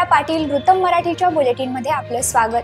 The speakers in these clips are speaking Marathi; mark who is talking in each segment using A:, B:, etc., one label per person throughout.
A: नम्रता पाटील, वृत्तम मराठीच्या बुलेटिनमध्ये आपलं स्वागत।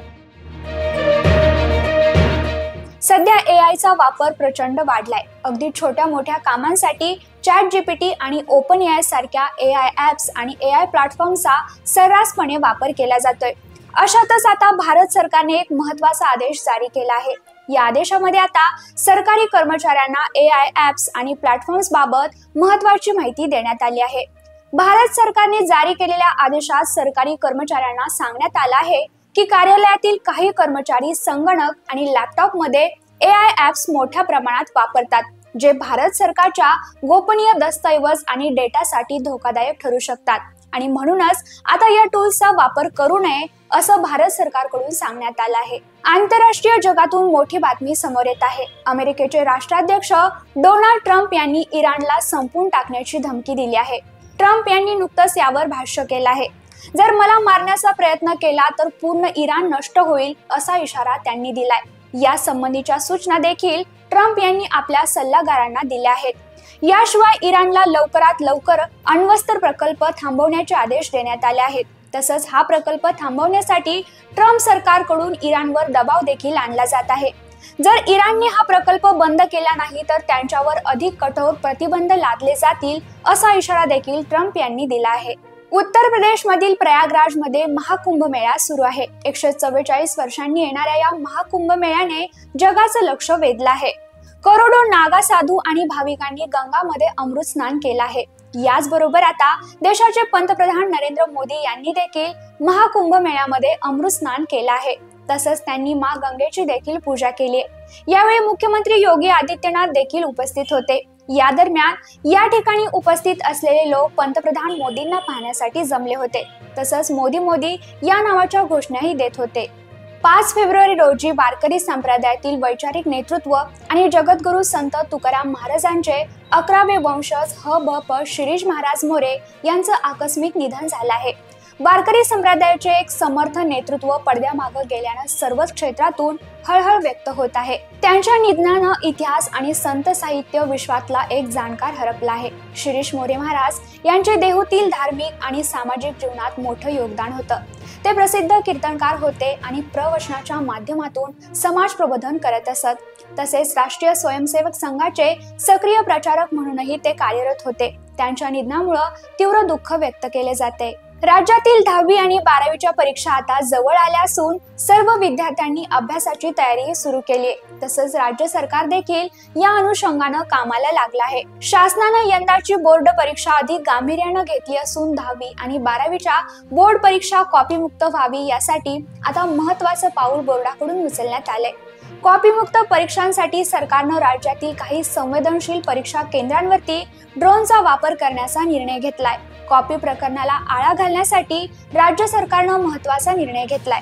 A: सध्या एआयचा वापर प्रचंड वाढलाय। अगदी छोट्या मोठ्या कामांसाठी ChatGPT आणि OpenAI सारख्या एआय ॲप्स आणि एआय प्लॅटफॉर्मचा सर्रासपणे वापर केला जातोय। अशातच आता भारत सरकारने एक महत्त्वाचा आदेश जारी केला आहे। या आदेशामध्ये आता सरकारी कर्मचाऱ्यांना एआय ॲप्स आणि प्लॅटफॉर्म्स बाबत महत्त्वाची माहिती देण्यात आली आहे। भारत सरकारने जारी केलेल्या आदेशात सरकारी कर्मचाऱ्यांना सांगण्यात आलं आहे की कार्यालयातील काही कर्मचारी संगणक आणि लॅपटॉपमध्ये एआय ॲप्स मोठ्या प्रमाणात वापरतात, जे भारत सरकारच्या गोपनीय दस्तऐवज आणि डेटासाठी धोकादायक ठरू शकतात आणि म्हणूनच आता या टूल्सचा वापर करू नये असं भारत सरकारकडून सांगण्यात आलं आहे। आंतरराष्ट्रीय जगातून मोठी बातमी समोर येत आहे। अमेरिकेचे राष्ट्राध्यक्ष डोनाल्ड ट्रम्प यांनी इराणला संपवून टाकण्याची धमकी दिली आहे। ट्रम्प यांनी नुकतंच यावर भाष्य केलं आहे। जर मला मारण्याचा प्रयत्न केला तर पूर्ण इराण नष्ट होईल असा इशारा त्यांनी दिलाय। या संबंधीच्या सूचना देखील ट्रम्प यांनी आपल्या सल्लागारांना दिल्या आहेत। याशिवाय इराणला लवकरात लवकर अण्वस्त्र प्रकल्प थांबवण्याचे आदेश देण्यात आले आहेत। तसंच हा प्रकल्प थांबवण्यासाठी ट्रम्प सरकारकडून इराणवर दबाव देखील आणला जात आहे। जर इराणने हा प्रकल्प बंद केला नाही तर त्यांच्यावर अधिक कठोर प्रतिबंध लादले जातील असा इशारा देखील ट्रम्प यांनी दिला आहे। उत्तर प्रदेशमधील प्रयागराजमध्ये महाकुंभ मेळा सुरू आहे। 144 वर्षांनी येणाऱ्या या महाकुंभ मेळ्याने जगाचं लक्ष वेधलं आहे। करोडो नागा साधू आणि भाविकांनी गंगामध्ये अमृत स्नान केलं आहे। याचबरोबर आता देशाचे पंतप्रधान नरेंद्र मोदी यांनी देखील महाकुंभ मेळ्यामध्ये अमृत स्नान केलं आहे। तसंच त्यांनी मां गंगेची देखील पूजा केली। यावेळी मुख्यमंत्री योगी आदित्यनाथ देखील उपस्थित होते। या दरम्यान या ठिकाणी उपस्थित असलेले लोक पंतप्रधान मोदींना पाहण्यासाठी जमले होते। तसंच मोदी या नावाच्या घोषणाही देत होते। 5 फेब्रुवारी रोजी वारकरी संप्रदायातील वैचारिक नेतृत्व आणि जगद्गुरू संत तुकाराम महाराजांचे 11वे वंशज ह.भ.प. शिरीष महाराज मोरे यांचं आकस्मिक निधन झालं आहे। वारकरी संप्रदायाचे एक समर्थ नेतृत्व पडद्यामागे गेल्यानं सर्वच क्षेत्रातून हळहळ व्यक्त होत आहे। त्यांच्या निधनानं इतिहास आणि संत साहित्य विश्वातला एक जाणकार हरपला आहे। शिरीष मोरे महाराज यांचे देहूतील धार्मिक आणि सामाजिक जीवनात मोठं योगदान होतं। ते प्रसिद्ध कीर्तनकार होते आणि प्रवचनाच्या माध्यमातून समाज प्रबोधन करत असत। तसेच राष्ट्रीय स्वयंसेवक संघाचे सक्रिय प्रचारक म्हणूनही ते कार्यरत होते। त्यांच्या निधनामुळे तीव्र दुःख व्यक्त केले जाते। राज्यातील 10वी आणि 12वीच्या परीक्षा आता जवळ आल्या असून सर्व विद्यार्थ्यांनी अभ्यासाची तयारी सुरू केली आहे। तसंच राज्य सरकार देखील या अनुषंगानं कामाला लागलं आहे। शासनानं यंदाची बोर्ड परीक्षा अधिक गांभीर्यानं घेतली असून 10वी आणि 12वीच्या बोर्ड परीक्षा कॉपीमुक्त व्हावी यासाठी आता महत्त्वाचं पाऊल बोर्डाकडून उचलण्यात आलंय। कॉपीमुक्त परीक्षांसाठी सरकारनं राज्यातील काही संवेदनशील परीक्षा केंद्रांवरती ड्रोनचा वापर करण्याचा निर्णय घेतलाय। कॉपी प्रकरणाला आळा घालण्यासाठी राज्य सरकारनं महत्त्वाचा निर्णय घेतलाय।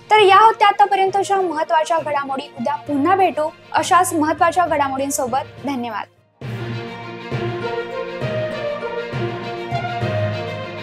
A: तर या होत्या आतापर्यंतच्या महत्त्वाच्या घडामोडी। उद्या पुन्हा भेटू अशाच महत्त्वाच्या घडामोडींसोबत। धन्यवाद।